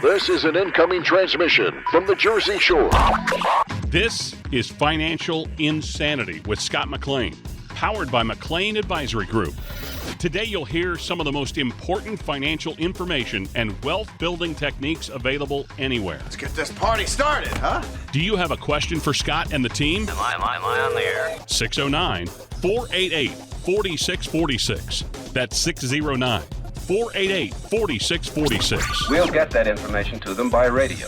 This is an incoming transmission from the Jersey Shore. This is Financial Insanity with Scott McLean, powered by McLean Advisory Group. Today you'll hear some of the most important financial information and wealth-building techniques available anywhere. Let's get this party started, huh? Do you have a question for Scott and the team? Am I on the air? 609-488-4646. That's 609-488-4646. We'll get that information to them by radio.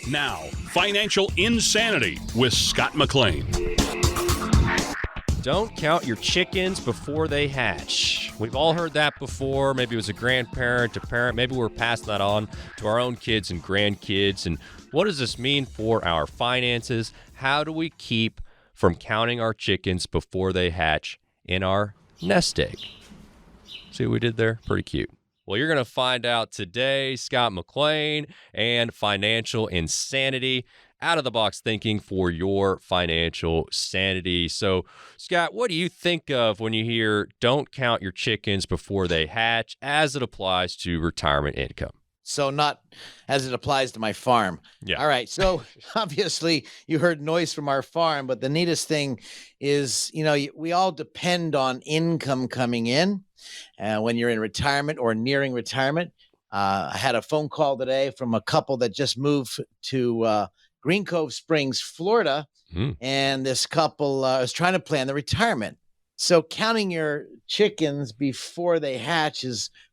Now, Financial Insanity with Scott McLean. Don't count your chickens before they hatch. We've all heard that before. Maybe it was a grandparent, a parent. Maybe we're passing that on to our own kids and grandkids. And what does this mean for our finances? How do we keep from counting our chickens before they hatch in our nest egg? See what we did there? Pretty cute. Well, you're going to find out today. Scott McLean and Financial Insanity. Out-of-the-box thinking for your financial sanity. So, Scott, what do you think of when you hear don't count your chickens before they hatch as it applies to retirement income? So not as it applies to my farm. Yeah. All right. So obviously you heard noise from our farm, but the neatest thing is, we all depend on income coming in when you're in retirement or nearing retirement. I had a phone call today from a couple that just moved to Green Cove Springs, Florida, and this couple is trying to plan their retirement. So counting your chickens before they hatch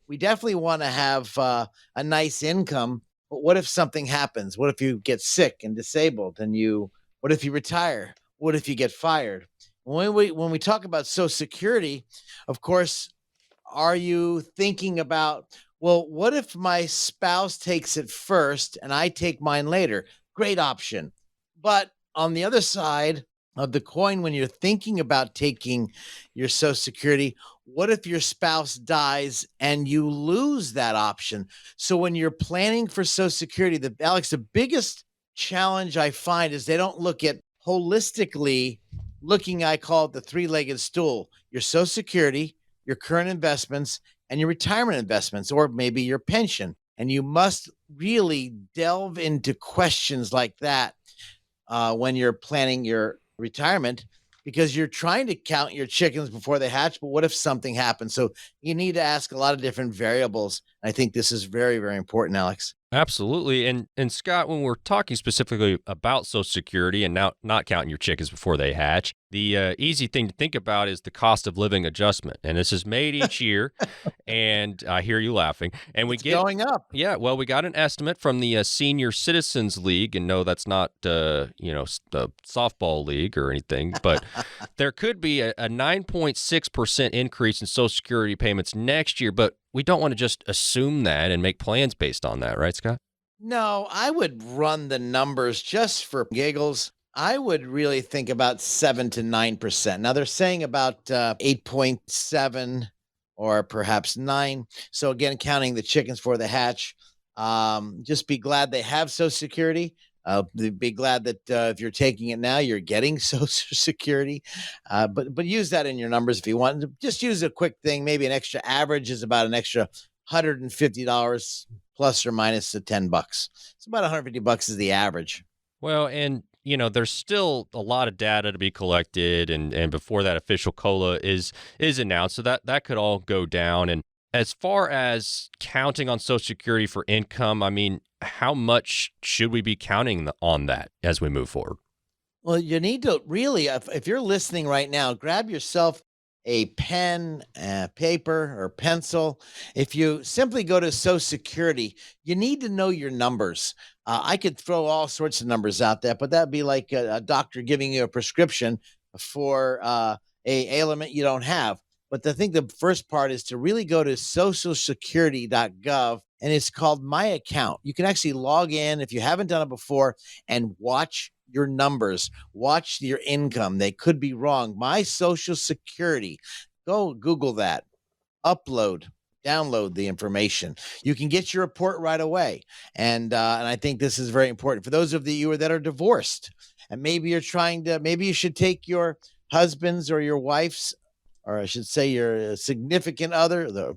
we definitely want to have a nice income. But what if something happens? What if you get sick and disabled what if you retire? What if you get fired? When we talk about Social Security, of course, are you thinking about, well, what if my spouse takes it first and I take mine later? Great option. But on the other side of the coin, when you're thinking about taking your Social Security, what if your spouse dies and you lose that option? So when you're planning for Social Security, Alex, the biggest challenge I find is they don't look at holistically I call it the three-legged stool: your Social Security, your current investments, and your retirement investments, or maybe your pension. And you must really delve into questions like that when you're planning your retirement, because you're trying to count your chickens before they hatch. But what if something happens? So you need to ask a lot of different variables. I think this is very, very important, Alex. Absolutely. And Scott, when we're talking specifically about Social Security and now not counting your chickens before they hatch, the easy thing to think about is the cost of living adjustment. And this is made each year. And I hear you laughing. And It's going up. Yeah. Well, we got an estimate from the Senior Citizens League. And no, that's not, the softball league or anything. But there could be a 9.6% increase in Social Security payments next year. But we don't want to just assume that and make plans based on that, right, Scott? No, I would run the numbers just for giggles. I would really think about 7 to 9%. Now they're saying about 8.7 or perhaps 9. So again, counting the chickens for the hatch. Just be glad they have Social Security. Be glad that if you're taking it now, you're getting Social Security. But use that in your numbers if you want. Just use a quick thing. Maybe an extra average is about an extra $150 plus or minus the $10. It's about $150 is the average. Well, and there's still a lot of data to be collected, and before that official COLA is announced, so that could all go down. And as far as counting on Social Security for income, I mean, how much should we be counting on that as we move forward? Well, you need to really, if you're listening right now, grab yourself a pen, paper, or pencil. If you simply go to Social Security, you need to know your numbers. I could throw all sorts of numbers out there, but that'd be like a doctor giving you a prescription for a ailment you don't have. But I think the first part is to really go to socialsecurity.gov, and it's called My Account. You can actually log in if you haven't done it before and watch your numbers, watch your income. They could be wrong. My Social Security. Go Google that. Download the information. You can get your report right away. And I think this is very important for those of you that are divorced. And maybe you should take your husband's or your wife's, or I should say your significant other,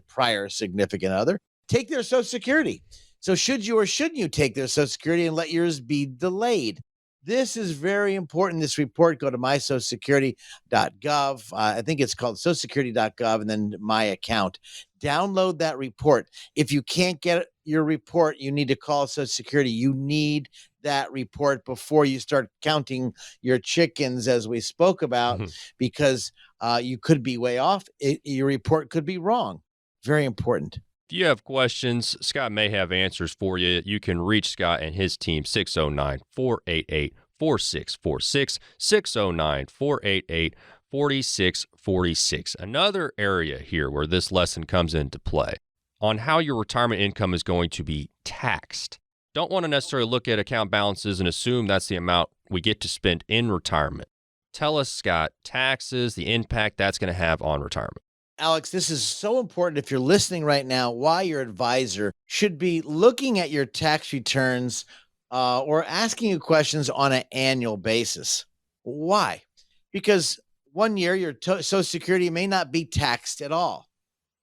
prior significant other, take their Social Security. So should you or shouldn't you take their Social Security and let yours be delayed? This is very important. This report, go to mysocialsecurity.gov. I think it's called socialsecurity.gov and then my account. Download that report. If you can't get your report, you need to call Social Security. You need that report before you start counting your chickens, as we spoke about, because you could be way off. Your report could be wrong. Very important. If you have questions, Scott may have answers for you. You can reach Scott and his team, 609-488-4646, 609-488-4646. Another area here where this lesson comes into play on how your retirement income is going to be taxed. Don't want to necessarily look at account balances and assume that's the amount we get to spend in retirement. Tell us, Scott, taxes, the impact that's going to have on retirement. Alex, this is so important if you're listening right now, why your advisor should be looking at your tax returns or asking you questions on an annual basis. Why? Because one year your Social Security may not be taxed at all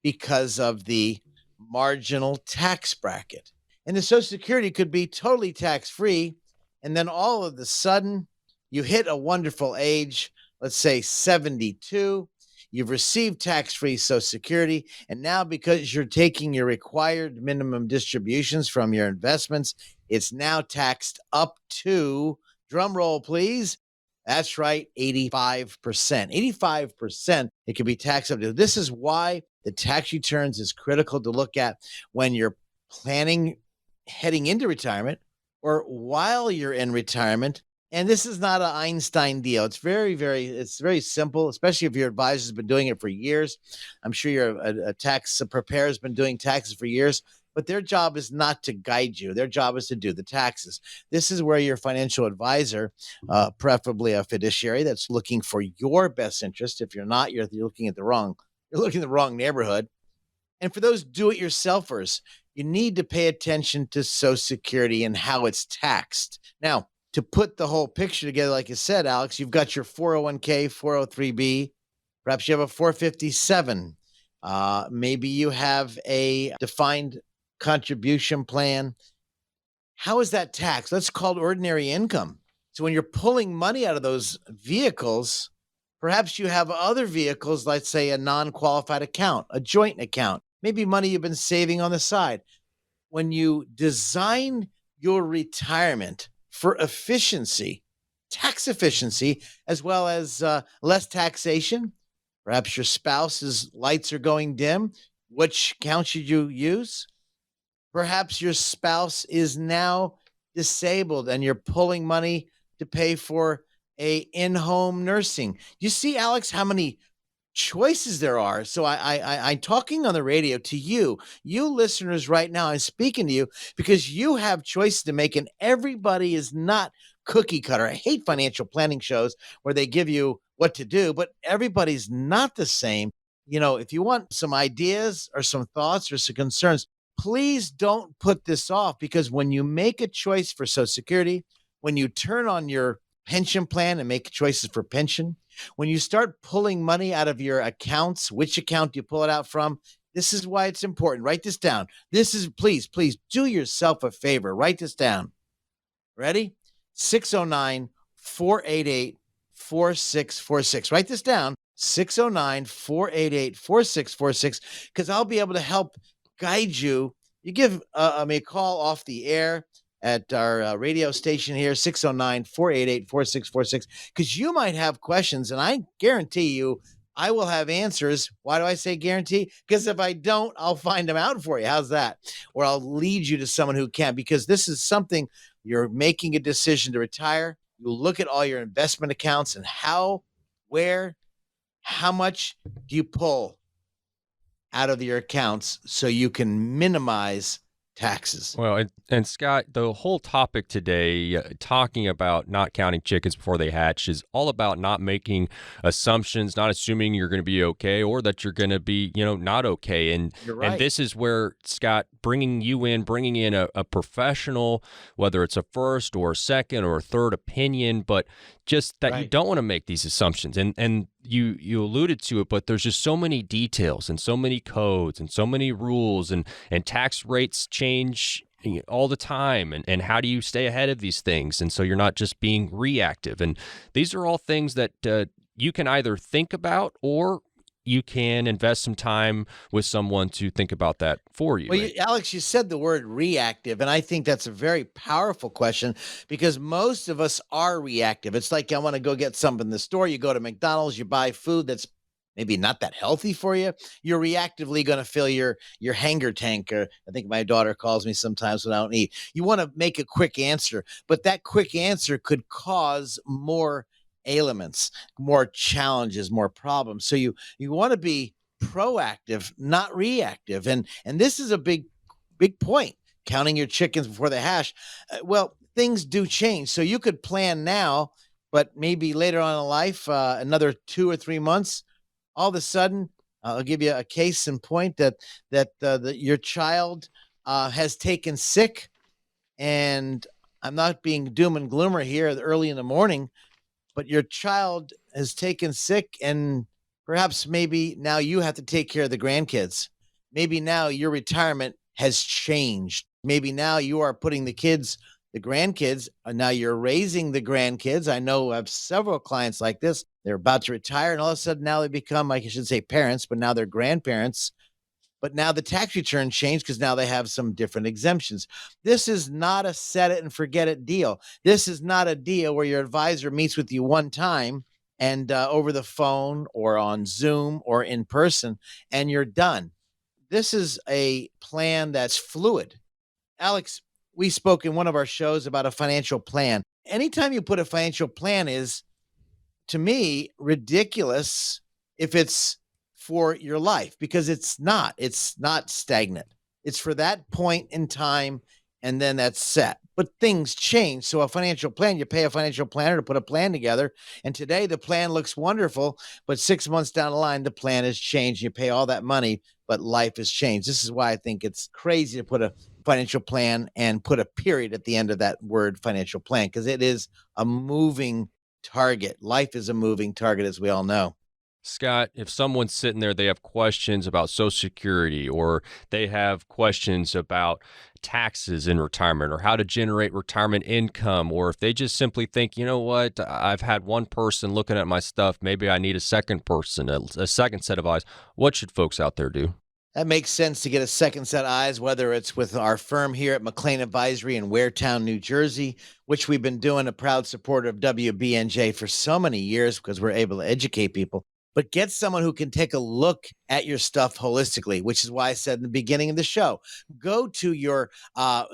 because of the marginal tax bracket. And the Social Security could be totally tax-free, and then all of a sudden you hit a wonderful age, let's say 72, you've received tax-free Social Security, and now because you're taking your required minimum distributions from your investments, it's now taxed up to, drum roll please, that's right, 85%. 85% it can be taxed up to. This is why the tax returns is critical to look at when you're planning heading into retirement or while you're in retirement. And this is not an Einstein deal. It's very simple, especially if your advisor's been doing it for years. I'm sure your tax preparer has been doing taxes for years, but their job is not to guide you. Their job is to do the taxes. This is where your financial advisor, preferably a fiduciary that's looking for your best interest. If you're not, you're looking in the wrong neighborhood. And for those do-it-yourselfers, you need to pay attention to Social Security and how it's taxed. Now, to put the whole picture together, like you said, Alex, you've got your 401k, 403b, perhaps you have a 457. Maybe you have a defined contribution plan. How is that taxed? That's called ordinary income. So when you're pulling money out of those vehicles, perhaps you have other vehicles, let's say a non-qualified account, a joint account, maybe money you've been saving on the side. When you design your retirement for efficiency, tax efficiency, as well as less taxation, perhaps your spouse's lights are going dim, which account should you use? Perhaps your spouse is now disabled and you're pulling money to pay for a in-home nursing. You see, Alex, how many choices there are. So I'm talking on the radio to you listeners right now. I'm speaking to you because you have choices to make, and everybody is not cookie cutter. I hate financial planning shows where they give you what to do, but everybody's not the same. You know, if you want some ideas or some thoughts or some concerns, please don't put this off, because when you make a choice for Social Security, when you turn on your pension plan and make choices for pension, when you start pulling money out of your accounts, which account do you pull it out from? This is why it's important. Write this down. This is, please do yourself a favor. Write this down. Ready? 609-488-4646. Write this down. 609-488-4646, because I'll be able to help guide you. You give me a call off the air at our radio station here, 609-488-4646, because you might have questions, and I guarantee you I will have answers. Why do I say guarantee? Because if I don't, I'll find them out for you. How's that? Or I'll lead you to someone who can, because this is something you're making a decision to retire. You look at all your investment accounts and how, where, how much do you pull out of your accounts so you can minimize taxes. Well, and Scott, the whole topic today, talking about not counting chickens before they hatch, is all about not making assumptions, not assuming you're going to be okay or that you're going to be, not okay. And You're right. And this is where, Scott, bringing in a professional, whether it's a first or a second or a third opinion, but just that you don't want to make these assumptions. And you alluded to it, but there's just so many details and so many codes and so many rules, and tax rates change all the time, and how do you stay ahead of these things, and so you're not just being reactive. And these are all things that you can either think about, or you can invest some time with someone to think about that for you. Well, Alex, you said the word reactive, and I think that's a very powerful question, because most of us are reactive. It's like, I want to go get something in the store. You go to McDonald's, you buy food that's maybe not that healthy for you. You're reactively going to fill your hanger tank. Or I think my daughter calls me sometimes when I don't eat. You want to make a quick answer, but that quick answer could cause more ailments, more challenges, more problems. So you want to be proactive, not reactive. And this is a big point. Counting your chickens before they hatch. Well, things do change. So you could plan now, but maybe later on in life, another 2 or 3 months, all of a sudden, I'll give you a case in point that your child has taken sick. And I'm not being doom and gloomer here early in the morning, but your child has taken sick, and perhaps maybe now you have to take care of the grandkids. Maybe now your retirement has changed. Maybe now you are putting the grandkids, now you're raising the grandkids. I know I have several clients like this. They're about to retire, and all of a sudden now they become, I should say parents, but now they're grandparents. But now the tax return changed because now they have some different exemptions. This is not a set it and forget it deal. This is not a deal where your advisor meets with you one time and over the phone or on Zoom or in person, and you're done. This is a plan that's fluid. Alex, we spoke in one of our shows about a financial plan. Anytime you put a financial plan is, to me, ridiculous if it's for your life, because it's not stagnant. It's for that point in time, and then that's set. But things change. So a financial plan, you pay a financial planner to put a plan together. And today the plan looks wonderful, but 6 months down the line, the plan has changed. You pay all that money, but life has changed. This is why I think it's crazy to put a financial plan and put a period at the end of that word financial plan, because it is a moving target. Life is a moving target, as we all know. Scott, if someone's sitting there, they have questions about Social Security, or they have questions about taxes in retirement, or how to generate retirement income, or if they just simply think, you know what, I've had one person looking at my stuff, maybe I need a second person, a second set of eyes. What should folks out there do? That makes sense to get a second set of eyes, whether it's with our firm here at McLean Advisory in Waretown, New Jersey, which we've been doing, a proud supporter of WBNJ for so many years because we're able to educate people. But get someone who can take a look at your stuff holistically, which is why I said in the beginning of the show, go to your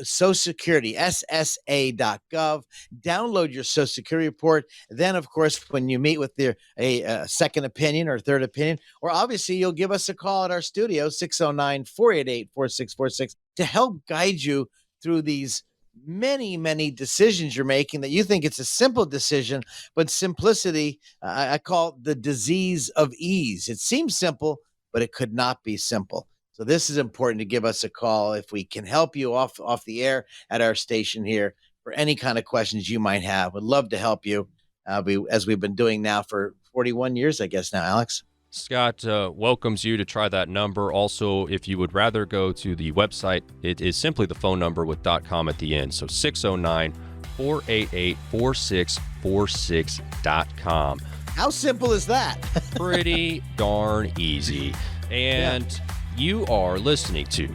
Social Security, ssa.gov, download your Social Security report. Then, of course, when you meet with a second opinion or third opinion, or obviously you'll give us a call at our studio, 609-488-4646, to help guide you through these many decisions you're making that you think it's a simple decision, but simplicity, I call it the disease of ease. It seems simple, but it could not be simple. So this is important to give us a call if we can help you off the air at our station here for any kind of questions you might have. Would love to help you as we've been doing now for 41 years, I guess now, Alex. Scott welcomes you to try that number. Also, if you would rather go to the website, it is simply the phone number with .com at the end. So 609-488-4646.com. How simple is that? Pretty darn easy. And you are listening to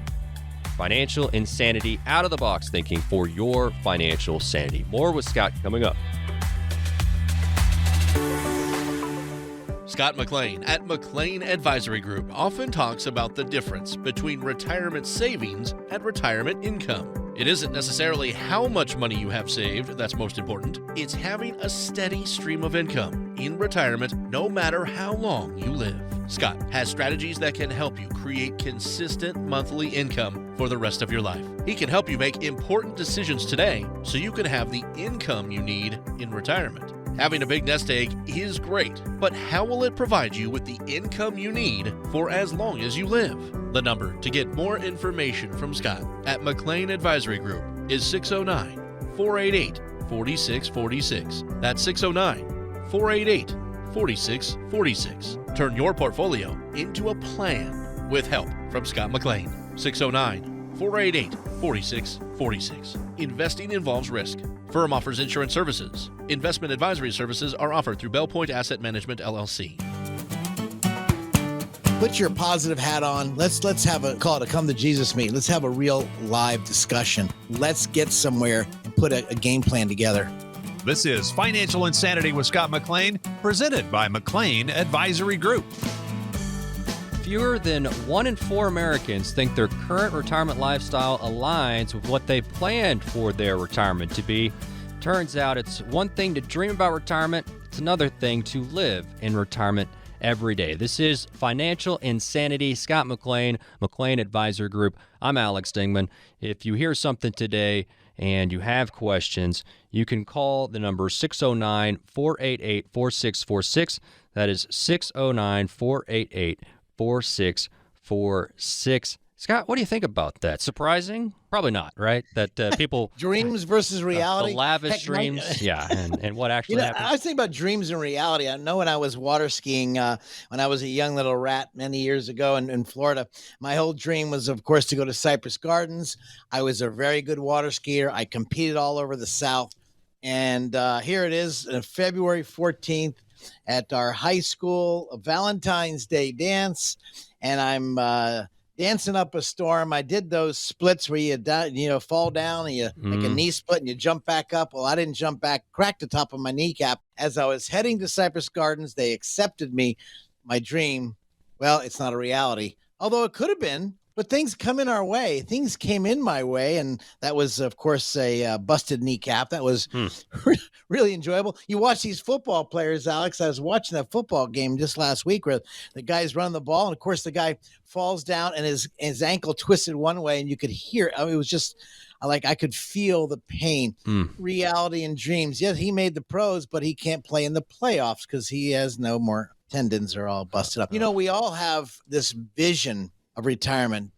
Financial Insanity, out of the box thinking for your financial sanity. More with Scott coming up. Scott McLean at McLean Advisory Group often talks about the difference between retirement savings and retirement income. It isn't necessarily how much money you have saved that's most important. It's having a steady stream of income in retirement no matter how long you live. Scott has strategies that can help you create consistent monthly income for the rest of your life. He can help you make important decisions today so you can have the income you need in retirement. Having a big nest egg is great, but how will it provide you with the income you need for as long as you live? The number to get more information from Scott at McLean Advisory Group is 609-488-4646. That's 609-488-4646. Turn your portfolio into a plan with help from Scott McLean. 609-488-4646. 4646. Investing involves risk. Firm offers insurance services. Investment advisory services are offered through Bell Point Asset Management, LLC. Put your positive hat on. Let's have a call it a come to Jesus meeting. Let's have a real live discussion. Let's get somewhere and put a game plan together. This is Financial Insanity with Scott McLean, presented by McLean Advisory Group. Fewer than 1 in 4 Americans think their current retirement lifestyle aligns with what they planned for their retirement to be. Turns out it's one thing to dream about retirement, it's another thing to live in retirement every day. This is Financial Insanity. Scott McLean, McLean Advisor Group. I'm Alex Dingman. If you hear something today and you have questions, you can call the number 609-488-4646. That is 609-488-4646. Scott, what do you think about that? Surprising? Probably not, right? That people... Dreams versus reality. The lavish dreams. Yeah, and what actually happens. I was thinking about dreams and reality. I know when I was water skiing, when I was a young little rat many years ago in Florida, my whole dream was, of course, to go to Cypress Gardens. I was a very good water skier. I competed all over the South. And here it is, February 14th at our high school Valentine's Day dance. And I'm... dancing up a storm. I did those splits where you fall down and you make a knee split and you jump back up. Well, I didn't jump back, cracked the top of my kneecap. As I was heading to Cypress Gardens, they accepted me, my dream. Well, it's not a reality, although it could have been. But things come in our way. Things came in my way, and that was, of course, a busted kneecap. That was really enjoyable. You watch these football players, Alex. I was watching that football game just last week where the guy's running the ball, and, of course, the guy falls down, and his ankle twisted one way, and you could hear it. I mean, it was just like I could feel the pain. Reality and dreams. Yes, he made the pros, but he can't play in the playoffs because he has no more tendons are all busted up. You know, we all have this vision of retirement.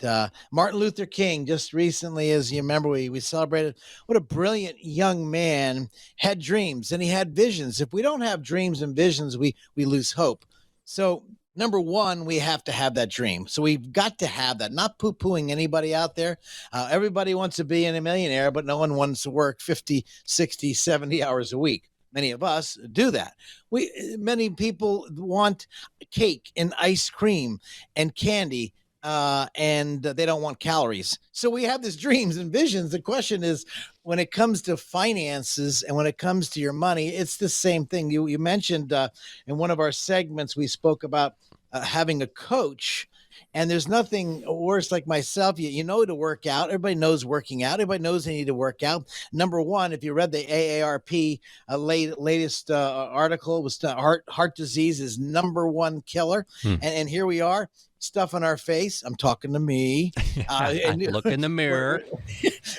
Martin Luther King just recently, as you remember, we celebrated what a brilliant young man, had dreams and he had visions. If we don't have dreams and visions, we lose hope. So number one, we have to have that dream. So we've got to have that, not poo-pooing anybody out there. Everybody wants to be a millionaire, but no one wants to work 50, 60, 70 hours a week. Many of us do that. Many people want cake and ice cream and candy, and they don't want calories. So we have these dreams and visions. The question is, when it comes to finances and when it comes to your money, it's the same thing. You mentioned in one of our segments, we spoke about having a coach. And there's nothing worse, like myself. You know to work out. Everybody knows working out. Everybody knows they need to work out. Number one, if you read the AARP latest article, was heart disease is number one killer. And here we are, stuff on our face. I'm talking to me. Look in the mirror.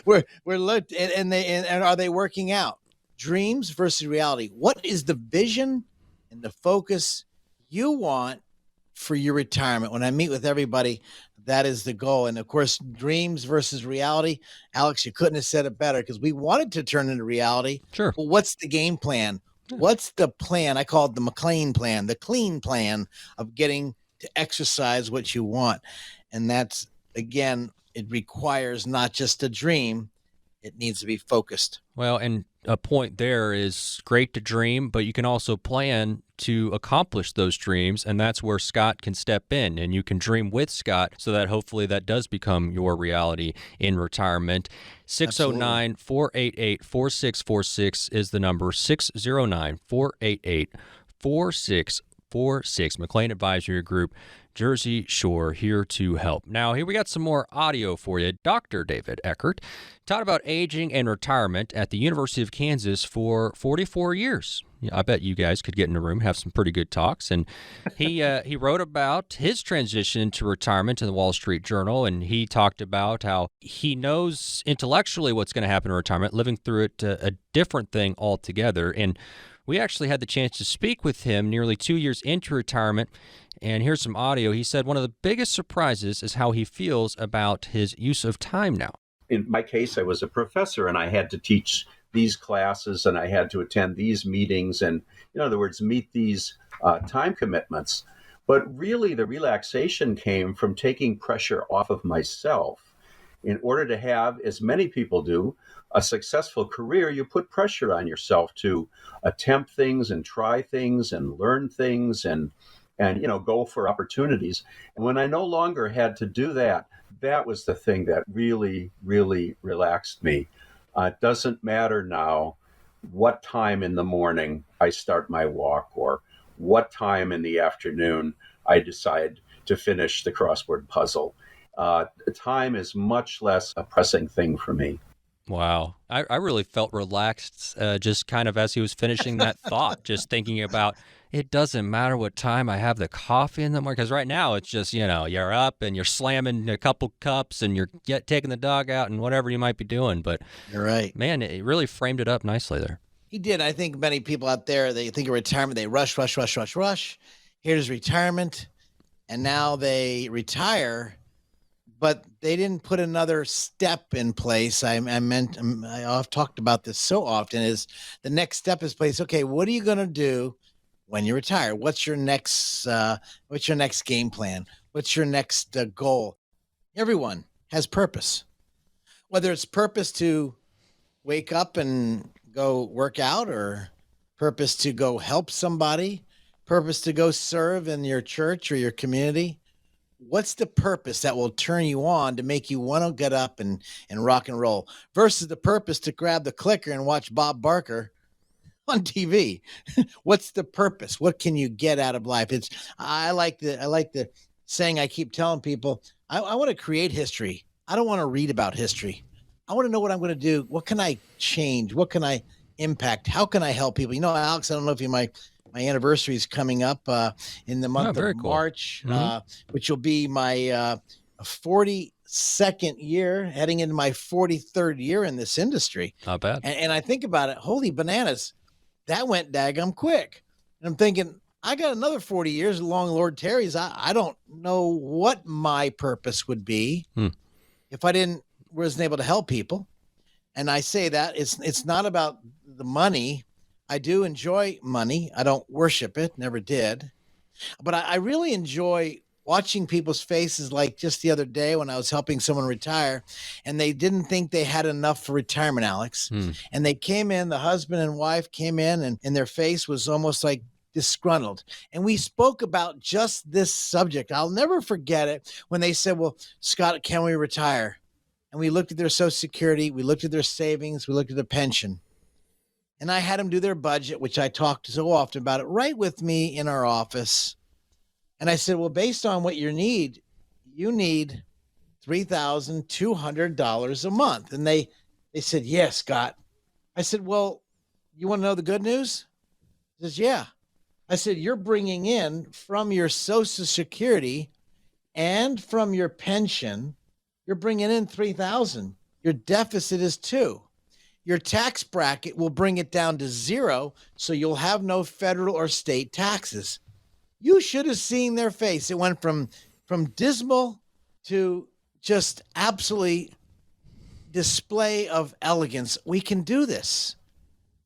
we're looked, and are they working out? Dreams versus reality. What is the vision and the focus you want for your retirement? When I meet with everybody, that is the goal. And of course, dreams versus reality. Alex, you couldn't have said it better, because we wanted to turn into reality. Sure. Well, what's the game plan? What's the plan? I call it the McLean plan, the clean plan of getting to exercise what you want. And that's, again, it requires not just a dream. It needs to be focused. Well, and a point there is great to dream, but you can also plan to accomplish those dreams, and that's where Scott can step in, and you can dream with Scott so that hopefully that does become your reality in retirement. 609-488-4646 is the number, 609-488-4646. McLean Advisory Group, Jersey Shore, here to help. Now, here we got some more audio for you. Dr. David Eckert taught about aging and retirement at the University of Kansas for 44 years. I bet you guys could get in a room, have some pretty good talks. And he wrote about his transition to retirement in the Wall Street Journal, and he talked about how he knows intellectually what's going to happen in retirement, living through it a different thing altogether. And we actually had the chance to speak with him nearly 2 years into retirement, and here's some audio. He said one of the biggest surprises is how he feels about his use of time now. In my case, I was a professor, and I had to teach these classes, and I had to attend these meetings, and in other words, meet these time commitments. But really, the relaxation came from taking pressure off of myself in order to have, as many people do, a successful career, you put pressure on yourself to attempt things and try things and learn things and go for opportunities. And when I no longer had to do that, that was the thing that really, really relaxed me. It doesn't matter now what time in the morning I start my walk or what time in the afternoon I decide to finish the crossword puzzle. Time is much less a pressing thing for me. Wow. I really felt relaxed just kind of as he was finishing that thought, just thinking about it doesn't matter what time I have the coffee in the morning. Because right now it's just, you're up and you're slamming a couple cups and you're taking the dog out and whatever you might be doing. But You're right. man, it really framed it up nicely there. He did. I think many people out there, they think of retirement, they rush. Here's retirement. And now they retire, but they didn't put another step in place. I've talked about this so often, is the next step is place. Okay, what are you going to do when you retire? What's your next game plan? What's your next goal? Everyone has purpose, whether it's purpose to wake up and go work out, or purpose to go help somebody, purpose to go serve in your church or your community. What's the purpose that will turn you on to make you want to get up and rock and roll versus the purpose to grab the clicker and watch Bob Barker on TV? What's the purpose? What can you get out of life? I like the saying I keep telling people, I want to create history. I don't want to read about history. I want to know what I'm going to do. What can I change? What can I impact? How can I help people? Alex, I don't know if my anniversary is coming up in the month of March, which will be my 42nd year, heading into my 43rd year in this industry. Not bad. And I think about it, holy bananas, that went daggum quick. And I'm thinking, I got another 40 years along Lord Terry's. I don't know what my purpose would be if I wasn't able to help people. And I say that it's not about the money. I do enjoy money. I don't worship it, never did. But I really enjoy watching people's faces, like just the other day when I was helping someone retire and they didn't think they had enough for retirement, Alex. And they came in, the husband and wife came in, and their face was almost like disgruntled. And we spoke about just this subject. I'll never forget it when they said, well, Scott, can we retire? And we looked at their Social Security, we looked at their savings, we looked at their pension. And I had them do their budget, which I talked so often about it, right with me in our office. And I said, well, based on what you need $3,200 a month. And they said, yes, Scott. I said, well, you want to know the good news? He says, yeah. I said, you're bringing in from your Social Security and from your pension, you're bringing in $3,000. Your deficit is $2,000. Your tax bracket will bring it down to 0, so you'll have no federal or state taxes. You should have seen their face. It went from dismal to just absolutely display of elegance. We can do this.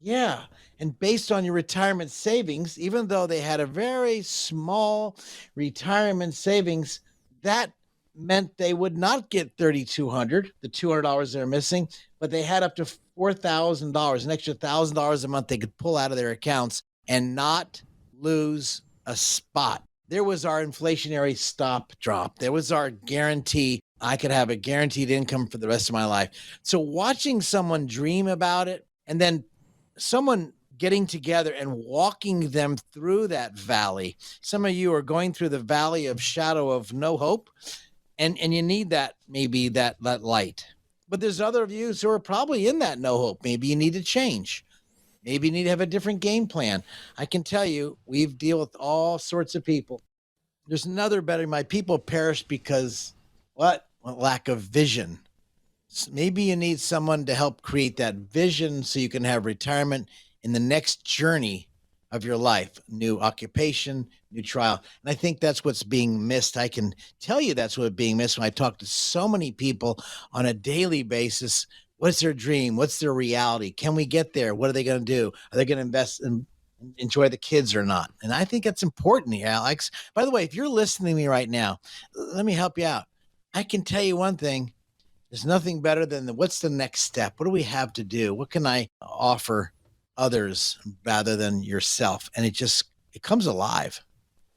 Yeah. And based on your retirement savings, even though they had a very small retirement savings, that meant they would not get $3,200, the $200 they're missing, but they had up to $4,000, an extra $1,000 a month they could pull out of their accounts and not lose a spot. There was our inflationary stop drop. There was our guarantee. I could have a guaranteed income for the rest of my life. So watching someone dream about it and then someone getting together and walking them through that valley. Some of you are going through the valley of shadow of no hope. And you need that, maybe that light. But there's other of you who are probably in that no hope. Maybe you need to change. Maybe you need to have a different game plan. I can tell you, we've dealt with all sorts of people. There's another better, my people perish because what? Lack of vision. Maybe you need someone to help create that vision so you can have retirement in the next journey of your life, new occupation, new trial. And I think that's what's being missed. I can tell you that's what's being missed when I talk to so many people on a daily basis. What's their dream? What's their reality? Can we get there? What are they going to do? Are they going to invest and enjoy the kids or not? And I think that's important here, Alex. By the way, if you're listening to me right now, let me help you out. I can tell you one thing. There's nothing better than what's the next step? What do we have to do? What can I offer others rather than yourself? And it comes alive.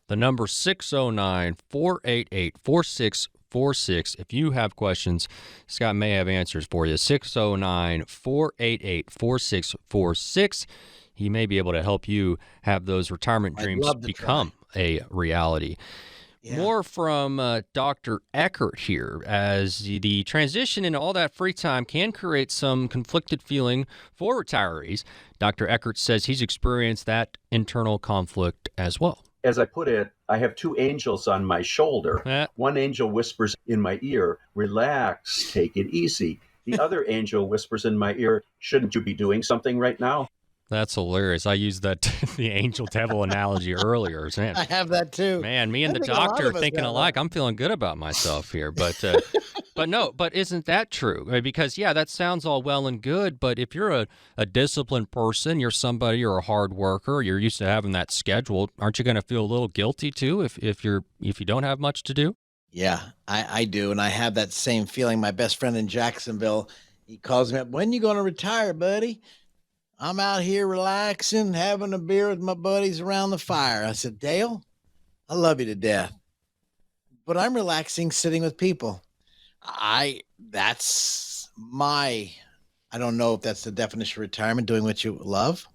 The number 609-488-4646. If you have questions, Scott may have answers for you. 609-488-4646. He may be able to help you have those retirement dreams become a reality. Yeah. More from Dr. Eckert here, as the transition into all that free time can create some conflicted feeling for retirees. Dr. Eckert says he's experienced that internal conflict as well. As I put it, I have two angels on my shoulder. One angel whispers in my ear, relax, take it easy. The other angel whispers in my ear, shouldn't you be doing something right now? That's hilarious. I used that the angel devil analogy earlier. Man, I have that too. Man, me and the doctor are thinking alike. I'm feeling good about myself here, but but isn't that true? Because that sounds all well and good, but if you're a disciplined person, you're a hard worker, you're used to having that schedule, aren't you going to feel a little guilty too if you don't have much to do? Yeah, I do, and I have that same feeling. My best friend in Jacksonville, he calls me up, when you going to retire, buddy? I'm out here relaxing, having a beer with my buddies around the fire. I said, Dale, I love you to death, but I'm relaxing sitting with people. I don't know if that's the definition of retirement, doing what you love.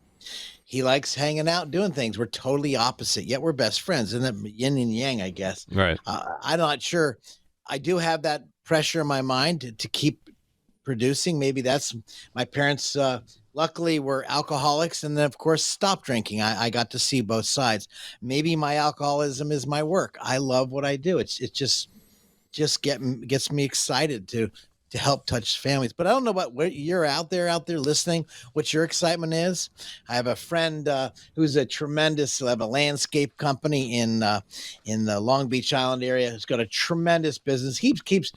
He likes hanging out, doing things. We're totally opposite, yet we're best friends. Isn't that yin and yang, I guess? Right. I'm not sure. I do have that pressure in my mind to keep producing. Maybe that's my parents, luckily, were alcoholics, and then, of course, stopped drinking. I got to see both sides. Maybe my alcoholism is my work. I love what I do. It just gets me excited to help touch families. But I don't know what you're out there listening, what your excitement is. I have a friend who's a tremendous, have a landscape company in the Long Beach Island area. Who's got a tremendous business. He keeps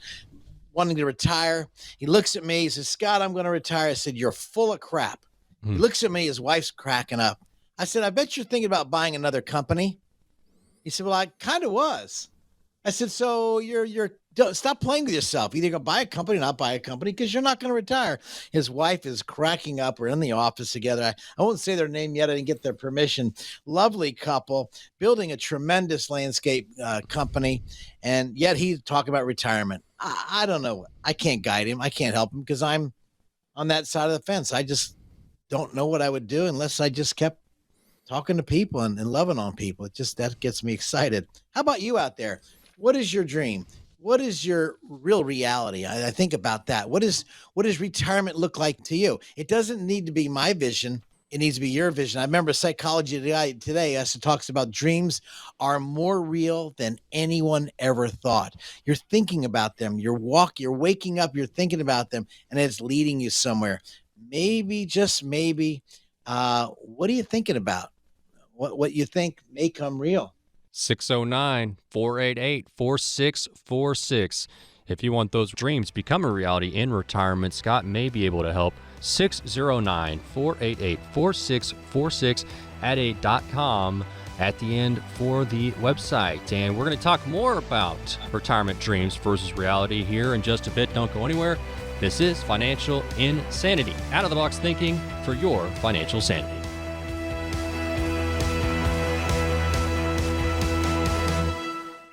wanting to retire. He looks at me, he says, Scott, I'm going to retire. I said, you're full of crap. He looks at me, his wife's cracking up. I said, I bet you're thinking about buying another company. He said, well, I kind of was. I said, so stop playing with yourself. Either go buy a company or not buy a company, because you're not going to retire. His wife is cracking up. We're in the office together. I won't say their name yet. I didn't get their permission. Lovely couple, building a tremendous landscape company. And yet he's talking about retirement. I don't know. I can't guide him. I can't help him because I'm on that side of the fence. I just don't know what I would do unless I just kept talking to people and loving on people. That gets me excited. How about you out there? What is your dream? What is your real reality? I think about that. What does retirement look like to you? It doesn't need to be my vision. It needs to be your vision. I remember Psychology Today talks about dreams are more real than anyone ever thought. You're thinking about them. You're waking up, you're thinking about them, and it's leading you somewhere. Maybe, just maybe, what are you thinking about? What you think may come real. 609-488-4646. If you want those dreams become a reality in retirement, Scott may be able to help. 609-488-4646 at a.com at the end for the website. And we're going to talk more about retirement dreams versus reality here in just a bit. Don't go anywhere. This is Financial Insanity. Out-of-the-box thinking for your financial sanity.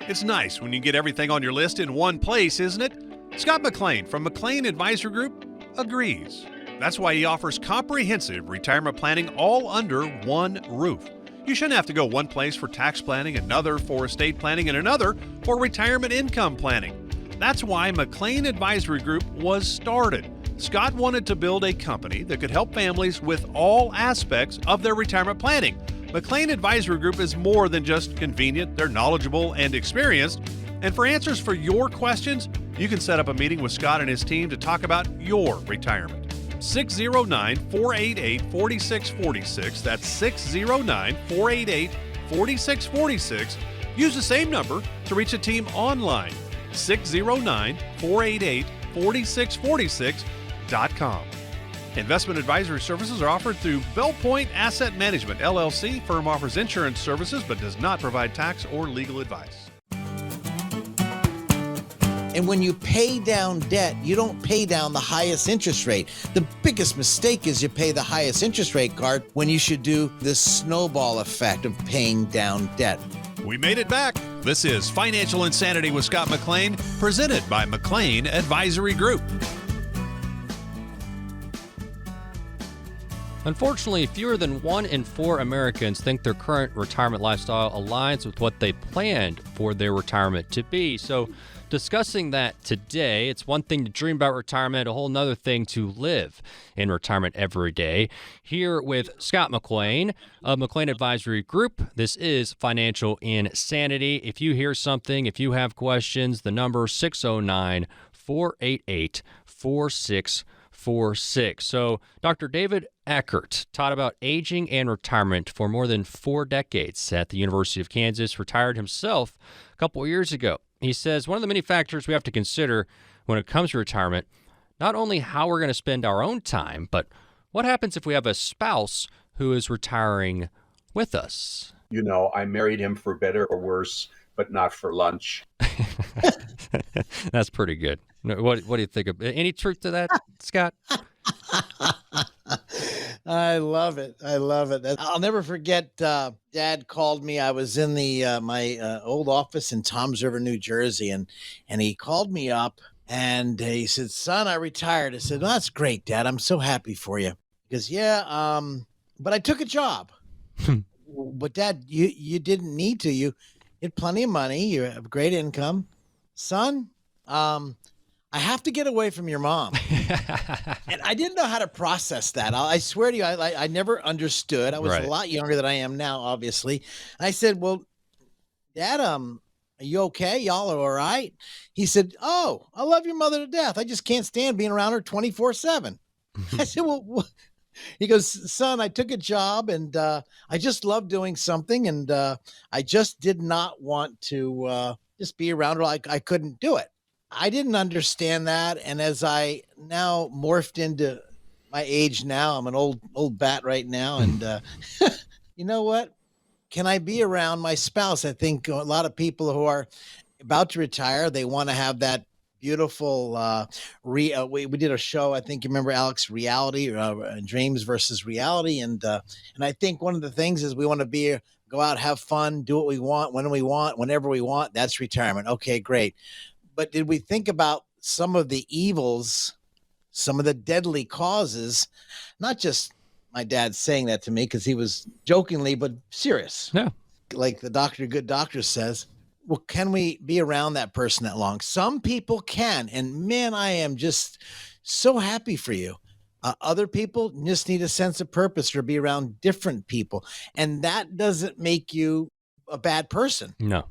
It's nice when you get everything on your list in one place, isn't it? Scott McLean from McLean Advisory Group agrees. That's why he offers comprehensive retirement planning all under one roof. You shouldn't have to go one place for tax planning, another for estate planning, and another for retirement income planning. That's why McLean Advisory Group was started. Scott wanted to build a company that could help families with all aspects of their retirement planning. McLean Advisory Group is more than just convenient. They're knowledgeable and experienced. And for answers for your questions, you can set up a meeting with Scott and his team to talk about your retirement. 609-488-4646. That's 609-488-4646. Use the same number to reach the team online. 609-488-4646.com. Investment advisory services are offered through Bell Point Asset Management, LLC. Firm offers insurance services but does not provide tax or legal advice. And when you pay down debt, you don't pay down the highest interest rate. The biggest mistake is you pay the highest interest rate card when you should do the snowball effect of paying down debt. We made it back. This is Financial Insanity with Scott McLean, presented by McLean Advisory Group. Unfortunately, fewer than 1 in 4 Americans think their current retirement lifestyle aligns with what they planned for their retirement to be. So, discussing that today, it's one thing to dream about retirement, a whole nother thing to live in retirement every day. Here with Scott McLean of McLean Advisory Group, this is Financial Insanity. If you hear something, if you have questions, the number 609-488-4646. So Dr. David Eckert taught about aging and retirement for more than 4 decades at the University of Kansas, retired himself a couple of years ago. He says one of the many factors we have to consider when it comes to retirement, not only how we're going to spend our own time, but what happens if we have a spouse who is retiring with us. You know, I married him for better or worse, but not for lunch. That's pretty good. What do you think of any truth to that, Scott? I love it. I love it. I'll never forget. Dad called me. I was in the my old office in Toms River, New Jersey, and he called me up and he said, "Son, I retired." I said, "Well, that's great, Dad. I'm so happy for you." He goes, "Yeah, but I took a job." But Dad, you didn't need to. You had plenty of money. You have great income, son. I have to get away from your mom. And I didn't know how to process that. I swear to you, I never understood. I was Right. a lot younger than I am now, obviously. I said, "Well, Dad, are you okay? Y'all are all right?" He said, "Oh, I love your mother to death. I just can't stand being around her 24/7. I said, "Well," he goes, "Son, I took a job and I just love doing something. And I just did not want to just be around her. I couldn't do it." I didn't understand that. And as I now morphed into my age now, I'm an old bat right now. And you know what? Can I be around my spouse? I think a lot of people who are about to retire, they want to have that beautiful we did a show, I think you remember, Alex, reality, dreams versus reality. And I think one of the things is we want to go out, have fun, do what we want, when we want, whenever we want. That's retirement. Okay, great. But did we think about some of the evils, some of the deadly causes? Not just my dad saying that to me because he was jokingly, but serious. Yeah. Like the good doctor says, well, can we be around that person that long? Some people can. And man, I am just so happy for you. Other people just need a sense of purpose or be around different people. And that doesn't make you a bad person. No.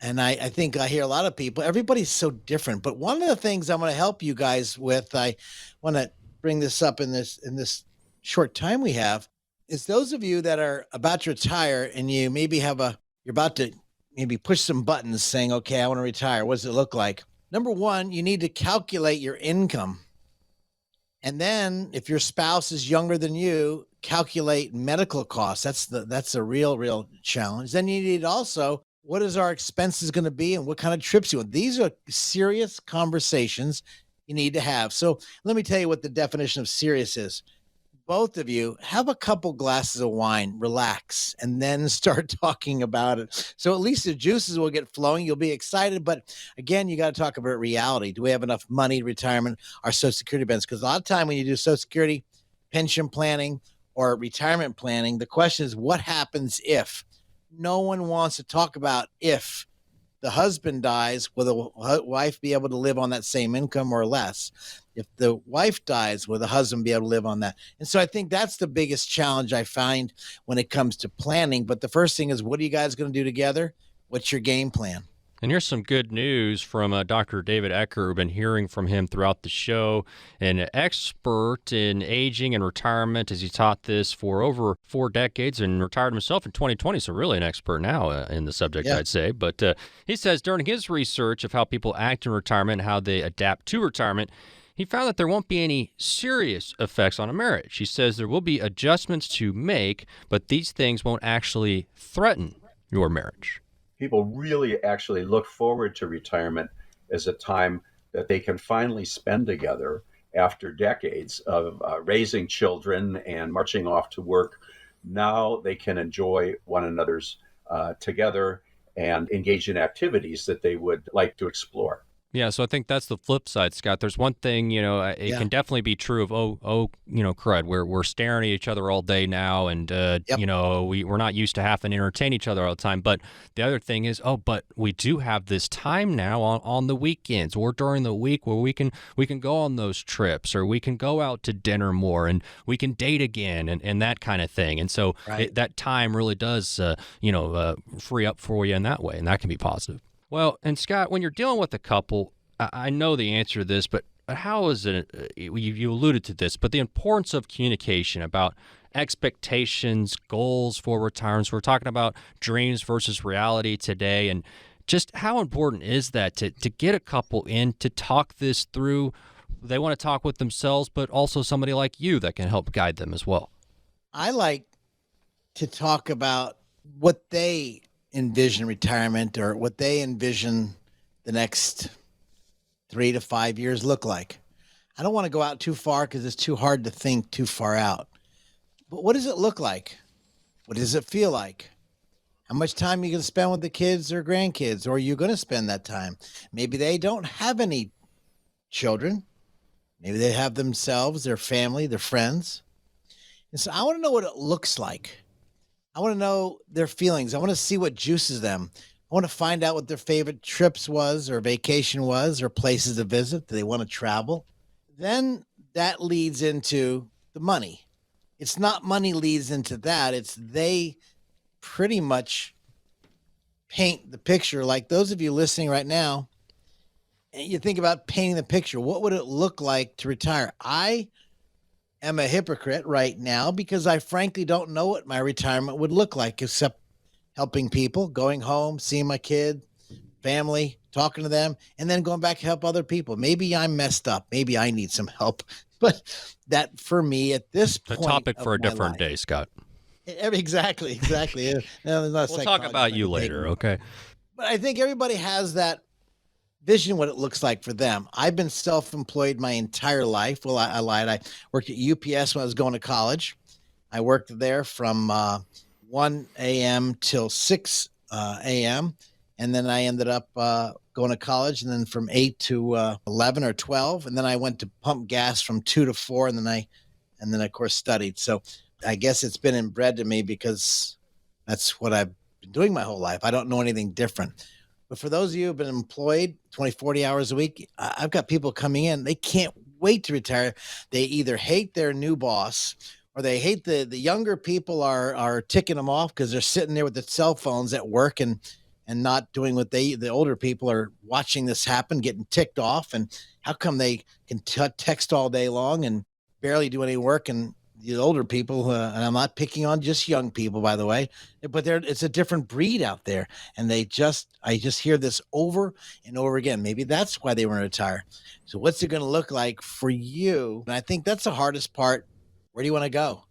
And I think I hear a lot of people, everybody's so different. But one of the things I'm going to help you guys with, I want to bring this up in this short time we have, is those of you that are about to retire and you maybe you're about to maybe push some buttons saying, okay, I want to retire. What does it look like? Number one, you need to calculate your income. And then if your spouse is younger than you, calculate medical costs. That's a real challenge. Then you need also, what is our expenses going to be and what kind of trips you want? These are serious conversations you need to have. So let me tell you what the definition of serious is. Both of you have a couple glasses of wine, relax, and then start talking about it. So at least the juices will get flowing. You'll be excited. But again, you got to talk about reality. Do we have enough money, retirement, our Social Security benefits? Because a lot of time when you do Social Security, pension planning, or retirement planning, the question is, what happens if? No one wants to talk about if the husband dies, will the wife be able to live on that same income or less? If the wife dies, will the husband be able to live on that? And so I think that's the biggest challenge I find when it comes to planning. But the first thing is, what are you guys going to do together? What's your game plan? And here's some good news from Dr. David Eckert. We've been hearing from him throughout the show. An expert in aging and retirement, as he taught this for over 4 decades and retired himself in 2020. So really an expert now in the subject, yeah. I'd say. But he says during his research of how people act in retirement and how they adapt to retirement, he found that there won't be any serious effects on a marriage. He says there will be adjustments to make, but these things won't actually threaten your marriage. People really actually look forward to retirement as a time that they can finally spend together after decades of raising children and marching off to work. Now they can enjoy one another's together and engage in activities that they would like to explore. Yeah, so I think that's the flip side, Scott. There's one thing, it can definitely be true of, crud, we're staring at each other all day now, and, we're not used to having to entertain each other all the time. But the other thing is, but we do have this time now on the weekends or during the week where we can go on those trips, or we can go out to dinner more, and we can date again, and that kind of thing. And so that time really does, free up for you in that way, and that can be positive. Well, and Scott, when you're dealing with a couple, I know the answer to this, but how is it, you alluded to this, but the importance of communication about expectations, goals for retirement. We're talking about dreams versus reality today, and just how important is that to get a couple in to talk this through? They want to talk with themselves, but also somebody like you that can help guide them as well. I like to talk about what they envision retirement, or what they envision the next 3 to 5 years look like. I don't want to go out too far because it's too hard to think too far out. But what does it look like? What does it feel like? How much time are you going to spend with the kids or grandkids, or are you going to spend that time? Maybe they don't have any children. Maybe they have themselves, their family, their friends. And so I want to know what it looks like. I want to know their feelings. I want to see what juices them. I want to find out what their favorite trips was, or vacation was, or places to visit. Do they want to travel? Then that leads into the money. It's not money leads into that. It's they pretty much paint the picture. Like those of you listening right now, and you think about painting the picture. What would it look like to retire? I am a hypocrite right now because I frankly don't know what my retirement would look like, except helping people, going home, seeing my kid, family, talking to them, and then going back to help other people. Maybe I'm messed up. Maybe I need some help. But that, for me, at this point, a topic for a different day, Scott. Exactly. No, we'll talk about you later, okay? But I think everybody has that vision, what it looks like for them. I've been self-employed my entire life. Well, I lied. I worked at UPS when I was going to college. I worked there from 1 a.m. till 6 a.m. And then I ended up going to college, and then from 8 to 11 or 12. And then I went to pump gas from 2 to 4. And then of course studied. So I guess it's been inbred to me because that's what I've been doing my whole life. I don't know anything different. But for those of you who've been employed 20, 40 hours a week, I've got people coming in. They can't wait to retire. They either hate their new boss, or they hate the younger people are ticking them off because they're sitting there with their cell phones at work and not doing what the older people are watching this happen, getting ticked off. And how come they can text all day long and barely do any work? And the older people, and I'm not picking on just young people, by the way, but it's a different breed out there. And I just hear this over and over again. Maybe that's why they want to retire. So what's it going to look like for you? And I think that's the hardest part. Where do you want to go?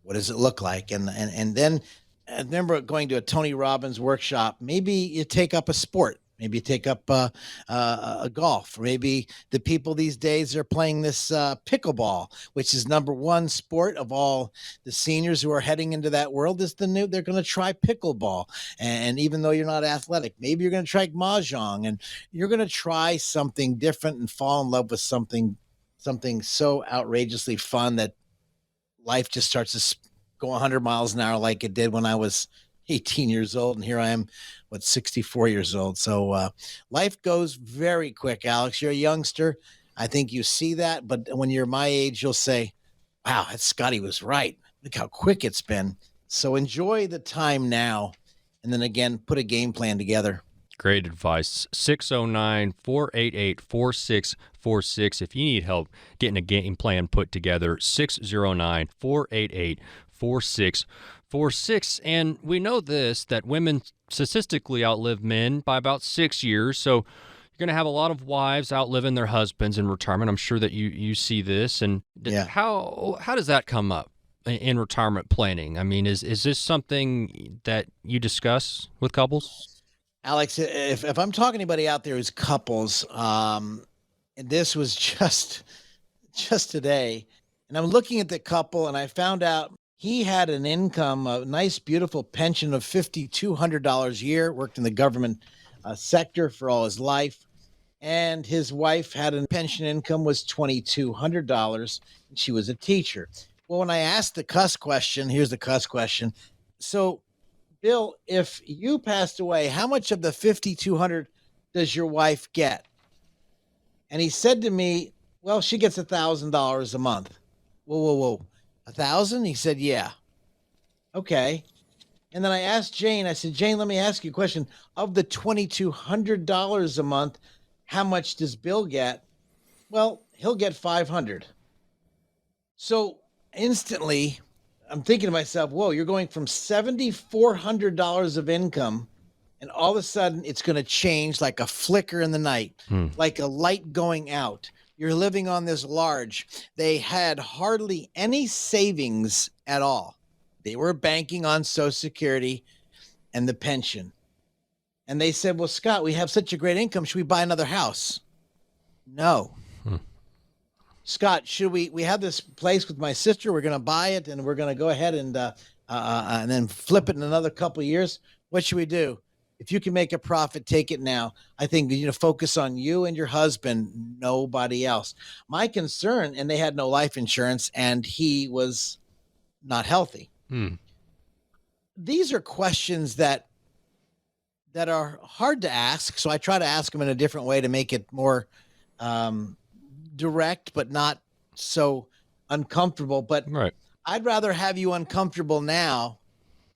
What does it look like? And then I remember going to a Tony Robbins workshop. Maybe you take up a sport. Maybe you take up a golf. Or maybe the people these days are playing this pickleball, which is number one sport of all the seniors who are heading into that world. They're going to try pickleball. And even though you're not athletic, maybe you're going to try mahjong, and you're going to try something different and fall in love with something so outrageously fun that life just starts to go 100 miles an hour like it did when I was 18 years old. And here I am, 64 years old. So life goes very quick, Alex. You're a youngster. I think you see that. But when you're my age, you'll say, wow, that Scotty was right. Look how quick it's been. So enjoy the time now. And then again, put a game plan together. Great advice. 609-488-4646. If you need help getting a game plan put together, 609-488-4646. And we know this, that women statistically outlive men by about 6 years. So you're going to have a lot of wives outliving their husbands in retirement. I'm sure that you see this. And how does that come up in retirement planning? I mean, is this something that you discuss with couples? Alex, if I'm talking to anybody out there who's couples, and this was just today, and I'm looking at the couple, and I found out he had an income, a nice, beautiful pension of $5,200 a year, worked in the government sector for all his life, and his wife had a pension income was $2,200, and she was a teacher. Well, when I asked the cuss question, here's the cuss question. So, Bill, if you passed away, how much of the $5,200 does your wife get? And he said to me, well, she gets $1,000 a month. Whoa. 1,000? He said, yeah. Okay. And then I asked Jane, I said, Jane, let me ask you a question. Of the $2,200 a month, how much does Bill get? Well, he'll get $500. So instantly, I'm thinking to myself, whoa, you're going from $7,400 of income, and all of a sudden it's going to change like a flicker in the night, like a light going out. You're living on this large. They had hardly any savings at all. They were banking on Social Security and the pension. And they said, well, Scott, we have such a great income. Should we buy another house? No. Scott, should we have this place with my sister? We're going to buy it, and we're going to go ahead and then flip it in another couple of years. What should we do? If you can make a profit, take it now. I think you need to focus on you and your husband, nobody else. My concern, and they had no life insurance, and he was not healthy. These are questions that are hard to ask, so I try to ask them in a different way to make it more direct, but not so uncomfortable. But Right. I'd rather have you uncomfortable now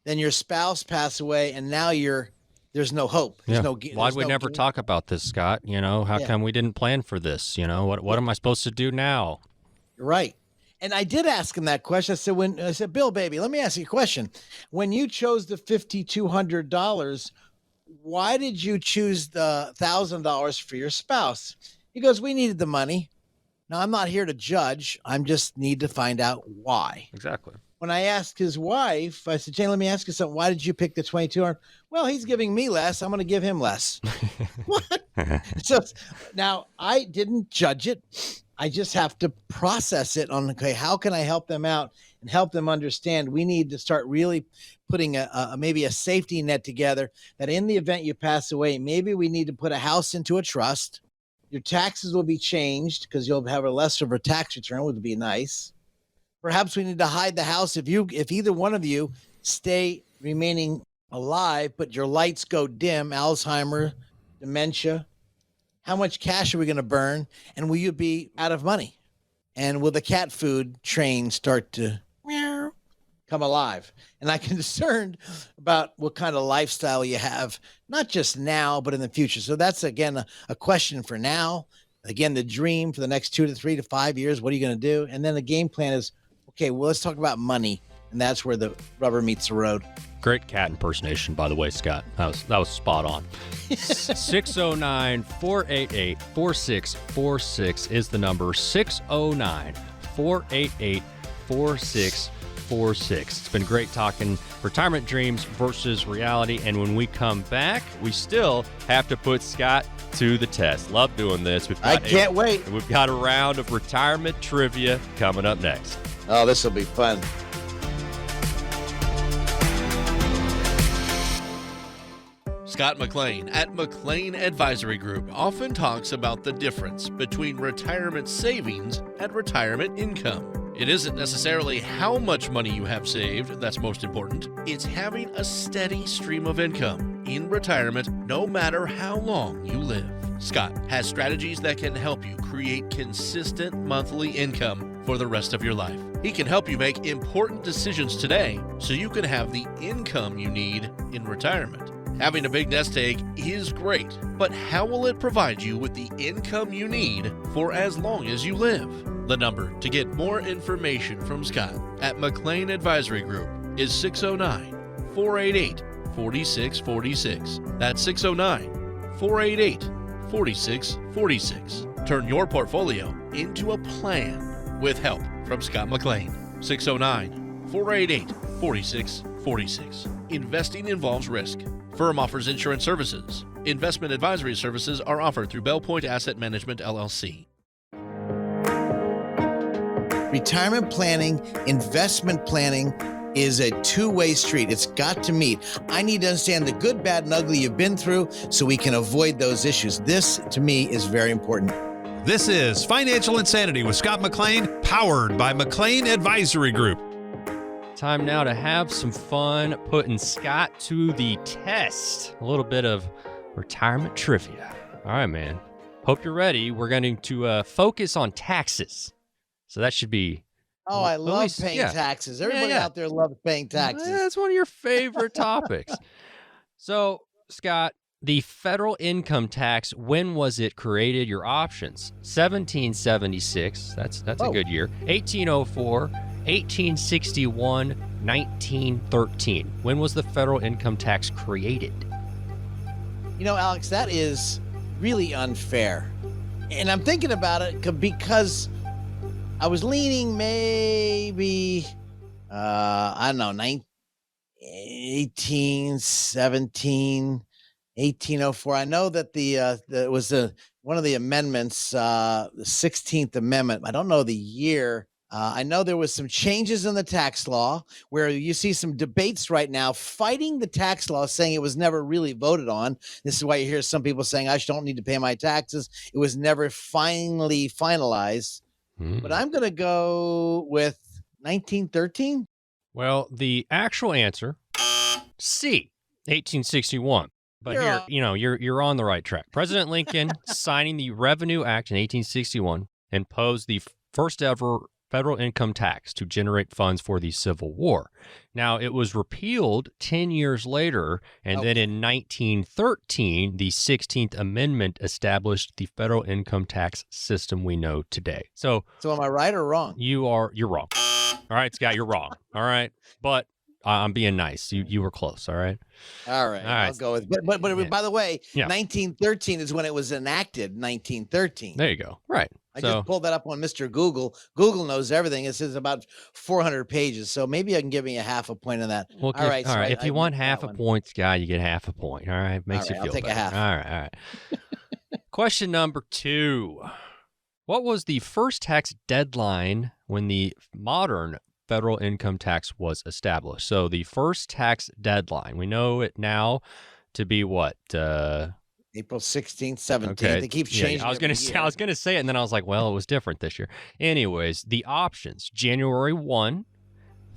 than your spouse pass away, and now there's no hope. Yeah. Why'd we never talk about this, Scott? How come we didn't plan for this? What am I supposed to do now? Right. And I did ask him that question. I said, Bill, baby, let me ask you a question. When you chose the $5,200, why did you choose the $1,000 for your spouse? He goes, we needed the money. Now, I'm not here to judge. I'm just need to find out why. Exactly. When I asked his wife, I said, Jane, let me ask you something. Why did you pick the $2,200? Well, he's giving me less. I'm going to give him less. What? So now I didn't judge it. I just have to process it on, okay, how can I help them out and help them understand we need to start really putting maybe a safety net together that in the event you pass away, maybe we need to put a house into a trust. Your taxes will be changed because you'll have a lesser of a tax return, which would be nice. Perhaps we need to hide the house if either one of you stay remaining alive, but your lights go dim, Alzheimer, dementia. How much cash are we going to burn? And will you be out of money? And will the cat food train start to come alive? And I'm concerned about what kind of lifestyle you have, not just now, but in the future. So that's, again, a question for now. Again, the dream for the next 2 to 3 to 5 years. What are you going to do? And then the game plan is, okay, well, let's talk about money. And that's where the rubber meets the road. Great cat impersonation, by the way, Scott. That was spot on. 609-488-4646 is the number. 609-488-4646. It's been great talking retirement dreams versus reality. And when we come back, we still have to put Scott to the test. Love doing this. I can't wait. We've got a round of retirement trivia coming up next. Oh, this will be fun. Scott McLean at McLean Advisory Group often talks about the difference between retirement savings and retirement income. It isn't necessarily how much money you have saved that's most important. It's having a steady stream of income in retirement no matter how long you live. Scott has strategies that can help you create consistent monthly income for the rest of your life. He can help you make important decisions today so you can have the income you need in retirement. Having a big nest egg is great, but how will it provide you with the income you need for as long as you live? The number to get more information from Scott at McLean Advisory Group is 609-488-4646. That's 609-488-4646. Turn your portfolio into a plan with help from Scott McLean. 609-488-4646. Investing involves risk. Firm offers insurance services. Investment advisory services are offered through Bell Point Asset Management, LLC. Retirement planning, investment planning is a two-way street. It's got to meet. I need to understand the good, bad, and ugly you've been through so we can avoid those issues. This, to me, is very important. This is Financial Insanity with Scott McLean, powered by McLean Advisory Group. Time now to have some fun putting Scott to the test. A little bit of retirement trivia. All right, man. Hope you're ready. We're going to focus on taxes. So that should be... Oh, I love paying taxes. Everybody out there loves paying taxes. That's one of your favorite topics. So, Scott, the federal income tax, when was it created? Your options: 1776, that's a good year. 1804, 1861, 1913. When was the federal income tax created? You know, Alex, that is really unfair. And I'm thinking about it because I was leaning maybe, I don't know, 1817, 1804. I know that it was one of the amendments, the 16th Amendment. I don't know the year. I know there was some changes in the tax law where you see some debates right now fighting the tax law, saying it was never really voted on. This is why you hear some people saying, I don't need to pay my taxes. It was never finally finalized. But I'm going to go with 1913. Well, the actual answer, C, 1861. But you're on the right track. President Lincoln signing the Revenue Act in 1861 imposed the first ever federal income tax to generate funds for the Civil War. Now, it was repealed 10 years later, and then in 1913, the 16th Amendment established the federal income tax system we know today. So am I right or wrong? You're wrong. All right, Scott, you're wrong. All right, but I'm being nice. You were close. All right. All right. I'll go with. But by the way, 1913 is when it was enacted. 1913. There you go. Right. I just pulled that up on Mr. Google. Google knows everything. It says about 400 pages. So maybe I can give me a half a point on that. Well, all right. If you want half a point, Scott, you get half a point. All right. Makes you feel better. I'll take a half. All right. Question number 2. What was the first tax deadline when the modern federal income tax was established? So the first tax deadline, we know it now to be what? April 16th, 17th. Okay. They keep changing. I was going to say it, and then I was like, well, it was different this year. Anyways, the options: January 1,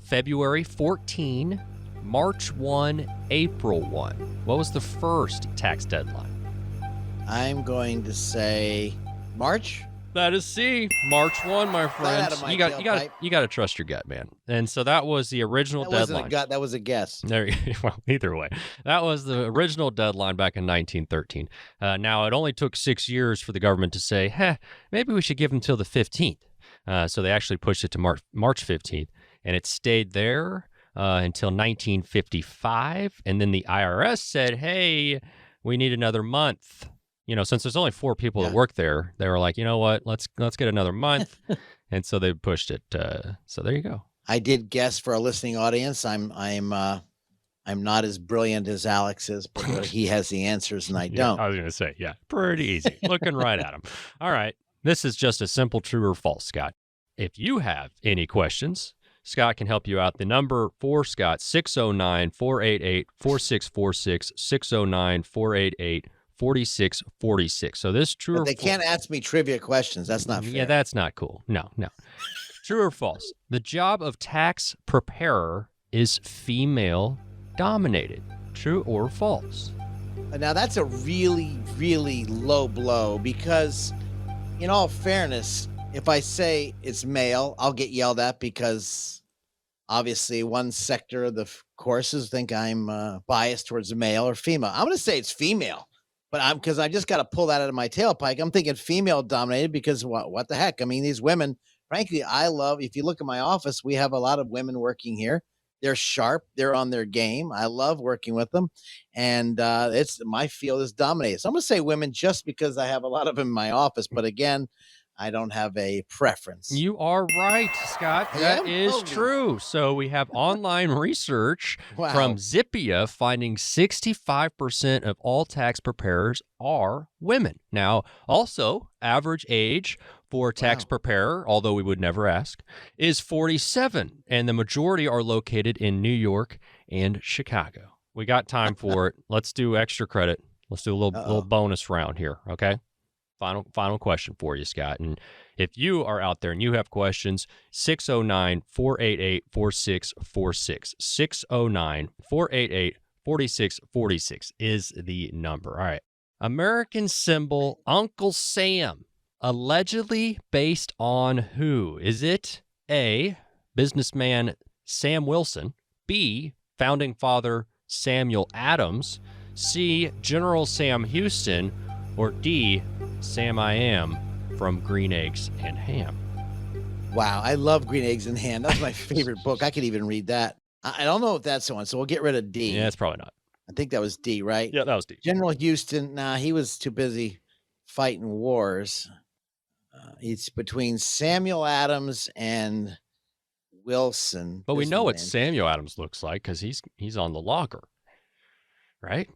February 14, March 1, April 1. What was the first tax deadline? I'm going to say March. That is C. March 1, my friends. You got to trust your gut, man. And so that was the original deadline. Wasn't a gut, that was a guess. Well, either way, that was the original deadline back in 1913. Now, it only took 6 years for the government to say, maybe we should give them till the 15th. So they actually pushed it to March 15th, and it stayed there until 1955. And then the IRS said, hey, we need another month. Since there's only 4 people that work there, they were like, you know what, let's get another month. And so they pushed it. So there you go. I did guess for our listening audience. I'm not as brilliant as Alex is, but he has the answers and I don't. I was going to say, pretty easy. Looking right at him. All right. This is just a simple true or false, Scott. If you have any questions, Scott can help you out. The number for Scott, 609-488-4646, 609-488-4646. So this true but or they can't ask me trivia questions. That's not fair. Yeah, that's not cool. No. True or false? The job of tax preparer is female dominated. True or false? Now that's a really, really low blow because in all fairness, if I say it's male, I'll get yelled at because obviously one sector of the courses think I'm biased towards male or female. I'm going to say it's female. But because I just got to pull that out of my tailpipe. I'm thinking female dominated because what the heck? I mean, these women, frankly, I love, if you look at my office, we have a lot of women working here. They're sharp. They're on their game. I love working with them. And my field is dominated. So I'm going to say women just because I have a lot of them in my office. But again, I don't have a preference. You are right, Scott. That Yeah? is Oh. true. So we have online research Wow. from Zippia finding 65% of all tax preparers are women. Now, also, average age for a tax preparer, although we would never ask, is 47, and the majority are located in New York and Chicago. We got time for it. Let's do extra credit. Let's do a little bonus round here, okay? Final question for you, Scott. And if you are out there and you have questions, 609-488-4646. 609-488-4646 is the number. All right. American symbol Uncle Sam, allegedly based on who? Is it A, businessman Sam Wilson, B, founding father Samuel Adams, C, General Sam Houston, or D, Sam I Am from Green Eggs and Ham? Wow, I love Green Eggs and Ham. That's my favorite book. I could even read that. I don't know if that's the one, so we'll get rid of D. Yeah, it's probably not. I think that was D, right? Yeah, that was D. General Houston, he was too busy fighting wars. It's between Samuel Adams and Wilson. But we know what businessman. Samuel Adams looks like because he's on the logger, right?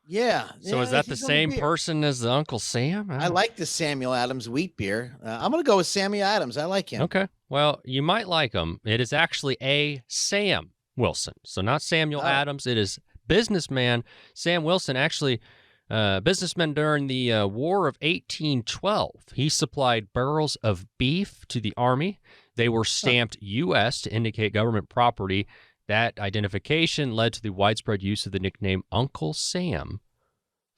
Yeah. So is that the same person as the Uncle Sam? I like the Samuel Adams wheat beer. I'm going to go with Samuel Adams. I like him. Okay. Well, you might like him. It is actually a Sam Wilson. So not Samuel Adams. It is businessman Sam Wilson. Actually, businessman during the War of 1812. He supplied barrels of beef to the Army. They were stamped U.S. to indicate government property. That identification led to the widespread use of the nickname Uncle Sam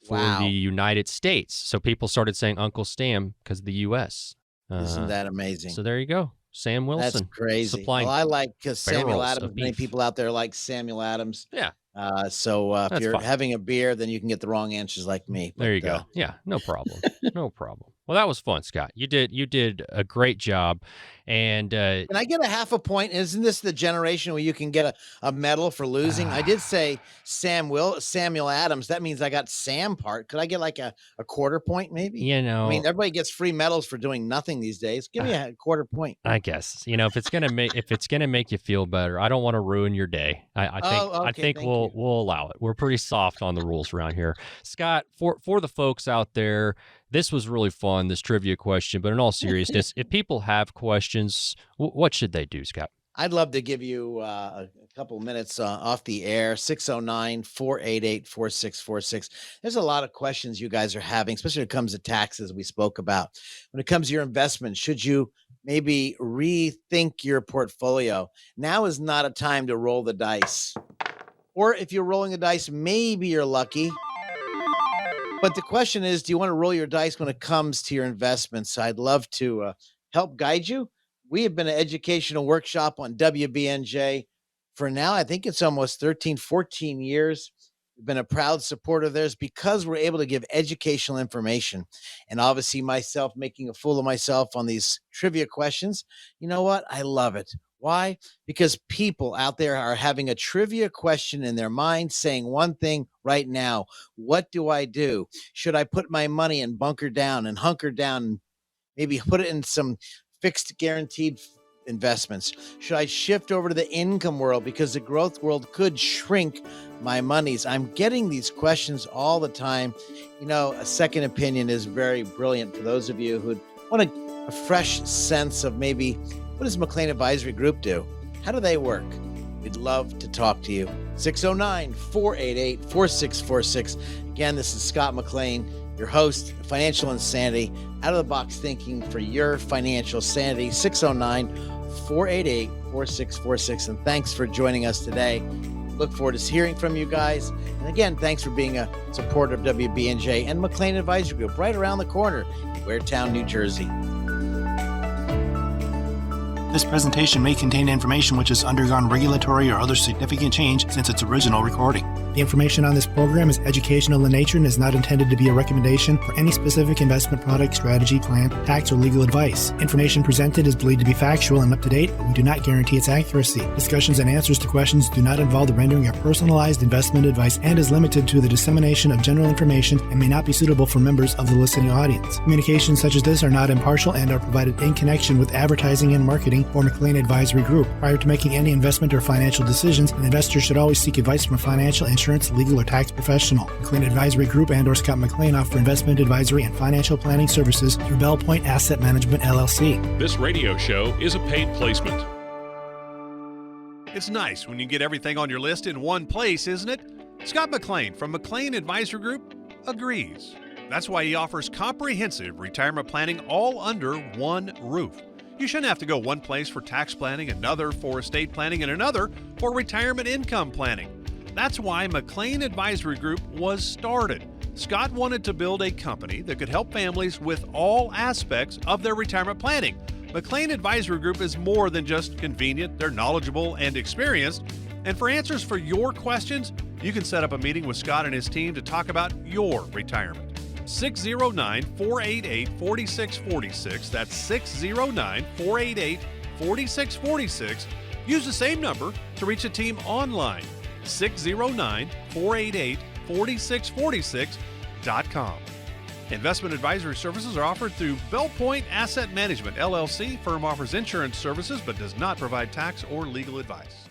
for the United States. So people started saying Uncle Sam because of the U.S. Isn't that amazing? So there you go. Sam Wilson. That's crazy. Supplying Well, I like Samuel barrels Adams. of Many beef. people out there like Samuel Adams. Yeah. So if That's you're fine. having a beer, then you can get the wrong answers like me. There you go. Yeah, no problem. No problem. Well, that was fun, Scott. You did a great job. And Can I get a half a point? Isn't this the generation where you can get a medal for losing? I did say Samuel Adams. That means I got Sam part. Could I get like a quarter point maybe? you know, I mean, everybody gets free medals for doing nothing these days. Give me a quarter point. I guess, if it's gonna make you feel better, I don't want to ruin your day. I think we'll allow it. We're pretty soft on the rules around here. Scott, for the folks out there, this was really fun, this trivia question, but in all seriousness, if people have questions, what should they do, Scott? I'd love to give you a couple minutes off the air, 609-488-4646. There's a lot of questions you guys are having, especially when it comes to taxes we spoke about. When it comes to your investment, should you maybe rethink your portfolio? Now is not a time to roll the dice. Or if you're rolling the dice, maybe you're lucky. But the question is, do you want to roll your dice when it comes to your investments? I'd love to help guide you. We have been an educational workshop on WBNJ for now. I think it's almost 13, 14 years. We've been a proud supporter of theirs because we're able to give educational information. And obviously myself making a fool of myself on these trivia questions. You know what? I love it. Why? Because people out there are having a trivia question in their mind saying one thing right now. What do I do? Should I put my money and bunker down and hunker down and maybe put it in some fixed guaranteed investments? Should I shift over to the income world because the growth world could shrink my monies? I'm getting these questions all the time. A second opinion is very brilliant for those of you who want a fresh sense of maybe what does McLean Advisory Group do? How do they work? We'd love to talk to you. 609-488-4646. Again, this is Scott McLean, your host, Financial Insanity, out of the box thinking for your financial sanity. 609-488-4646. And thanks for joining us today. Look forward to hearing from you guys. And again, thanks for being a supporter of WBNJ and McLean Advisory Group right around the corner in Waretown, New Jersey. This presentation may contain information which has undergone regulatory or other significant change since its original recording. The information on this program is educational in nature and is not intended to be a recommendation for any specific investment product, strategy, plan, tax, or legal advice. Information presented is believed to be factual and up to date, but we do not guarantee its accuracy. Discussions and answers to questions do not involve the rendering of personalized investment advice and is limited to the dissemination of general information and may not be suitable for members of the listening audience. Communications such as this are not impartial and are provided in connection with advertising and marketing for McLean Advisory Group. Prior to making any investment or financial decisions, an investor should always seek advice from a financial, insurance, legal, or tax professional. McLean Advisory Group and or Scott McLean offer investment advisory and financial planning services through Bell Point Asset Management, LLC. This radio show is a paid placement. It's nice when you get everything on your list in one place, isn't it? Scott McLean from McLean Advisory Group agrees. That's why he offers comprehensive retirement planning all under one roof. You shouldn't have to go one place for tax planning, another for estate planning, and another for retirement income planning. That's why McLean Advisory Group was started. Scott wanted to build a company that could help families with all aspects of their retirement planning. McLean Advisory Group is more than just convenient. They're knowledgeable and experienced. And for answers for your questions, you can set up a meeting with Scott and his team to talk about your retirement. 609-488-4646. That's 609-488-4646. Use the same number to reach the team online. 609-488-4646.com. Investment advisory services are offered through Bell Point Asset Management, LLC. Firm offers insurance services but does not provide tax or legal advice.